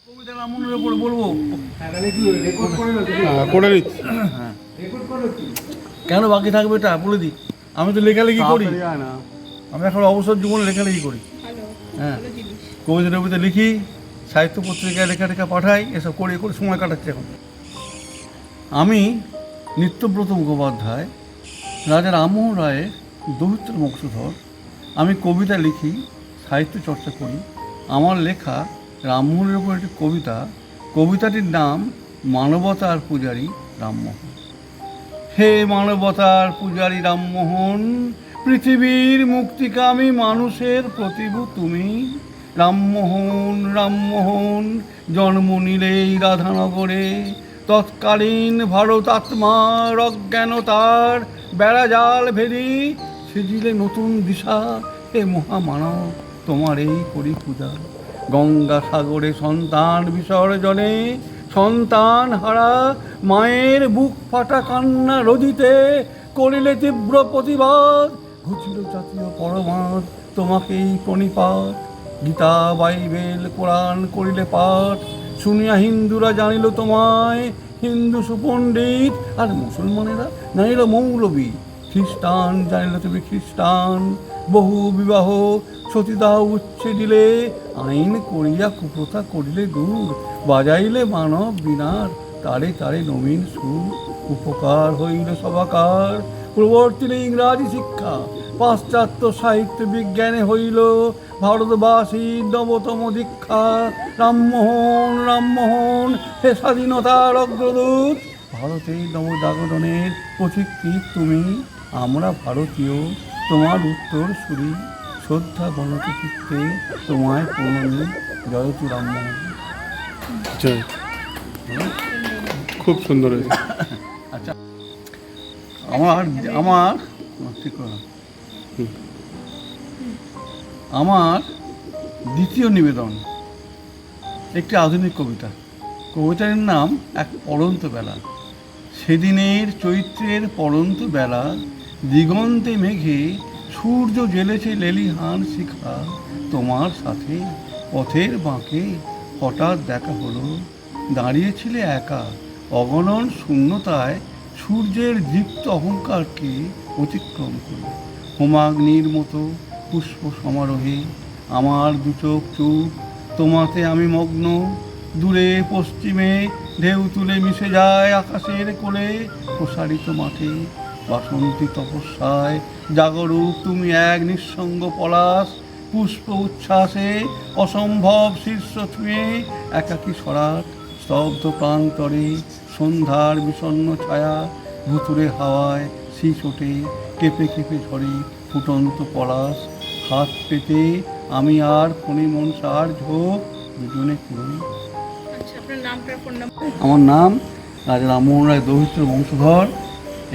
কবিতা রামমোহনের উপর বলবো। করে নিচ্ছি। কেন বাকি থাকবে এটা বলে দিই। আমি তো লেখালেখি করি, আমি এখন অবসর জীবনে লেখালেখি করি। হ্যাঁ, কবিতা টবিতা লিখি, সাহিত্য পত্রিকায় লেখা পাঠাই, এসব করে করে সময় কাটাচ্ছি এখন। আমি নিত্যব্রত মুখোপাধ্যায়, রাজা রামমোহন রায়ের দৌহিত্র বংশধর। আমি কবিতা লিখি, সাহিত্য চর্চা করি। আমার লেখা রামমোহনের উপর একটি কবিতা, কবিতাটির নাম মানবতার পূজারী রামমোহন। হে মানবতার পূজারী রামমোহন, পৃথিবীর মুক্তিকামী মানুষের প্রতিভু তুমি। রামমোহন রামমোহন জন্ম নিলেই রাধানগরে, তৎকালীন ভারত আত্মার অজ্ঞানতার বেড়াজাল ভেদি সেজিলে নতুন দিশা। হে মহামানব, তোমার এই করি পূজা। গঙ্গা সাগরে সন্তান বিসর্জনে, সন্তান হারা মায়ের বুক ফাটা কান্না রোদিতে করিলে তীব্র প্রতিবাদ। ঘুচিল জাতীয় পরমাদ, তোমাকেই প্রণিপাত। গীতা বাইবেল কোরআন করিলে পাঠ, শুনিয়া হিন্দুরা জানিল তোমায় হিন্দু সুপণ্ডিত, আর মুসলমানেরা জানিল মৌলবী। খ্রিস্টান জানিল তুমি খ্রিস্টান, বহু বিবাহ সতীদাহ উচ্ছেদিলে, আইন করিয়া কুপ্রথা করিলে দূর, বাজাইলে মানব বিনার তারে তারে নবীন সুর। উপকার হইল সবাকার, প্রবর্তিলে ইংরাজি শিক্ষা, পাশ্চাত্য সাহিত্য বিজ্ঞানে হইল ভারতবাসীর নবতম দীক্ষা। রামমোহন রামমোহন হে স্বাধীনতার অগ্রদূত, ভারতের নবজাগরণের পথিকৃৎ তুমি। আমরা ভারতীয়, তোমার উত্তর সুরি, শ্রদ্ধা বনত চিত্তে তোমায় প্রণমী। জয়তু রামমোহন। খুব সুন্দর হয়েছে। আচ্ছা, আমার আমার ঠিক আছে, আমার দ্বিতীয় নিবেদন একটি আধুনিক কবিতা। কবিতার নাম এক পড়ন্ত বেলা। সেদিনের চৈত্রের পড়ন্ত বেলা, দিগন্তে মেঘে সূর্য জ্বেলেছে লেলিহান শিখা। তোমার সাথে পথের বাঁকে হঠাৎ দেখা হলো, দাঁড়িয়েছিলে একা অগণন শূন্যতায়, সূর্যের দীপ্ত অহংকারকে অতিক্রম করে। হোমাগ্নির মতো পুষ্প সমারোহে আমার দু চোখ চুপ, তোমাতে আমি মগ্ন। দূরে পশ্চিমে ঢেউ তুলে মিশে যায় আকাশের কোলে, প্রসারিত মাঠে বাসন্তী তপস্যায় জাগরূপ তুমি এক নিঃসঙ্গ পলাশ। পুষ্প উচ্ছ্বাসে অসম্ভব শীর্ষ ছুঁয়ে একাকী সরাট স্তব্ধ প্রান্তরে, সন্ধ্যার বিষণ্ণ ছায়া ভুতুরে হাওয়ায় শীষ ওঠে, কেঁপে কেঁপে ঝরে ফুটন্ত পলাশ। হাত পেতে আমি আর ফণিমনসার ঝোঁক দুজনে কুড়ি। আমার নাম রাজা রামমোহন রায় দৌহিত্র বংশধর।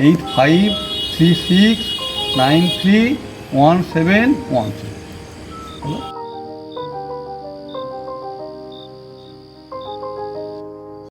8536931713।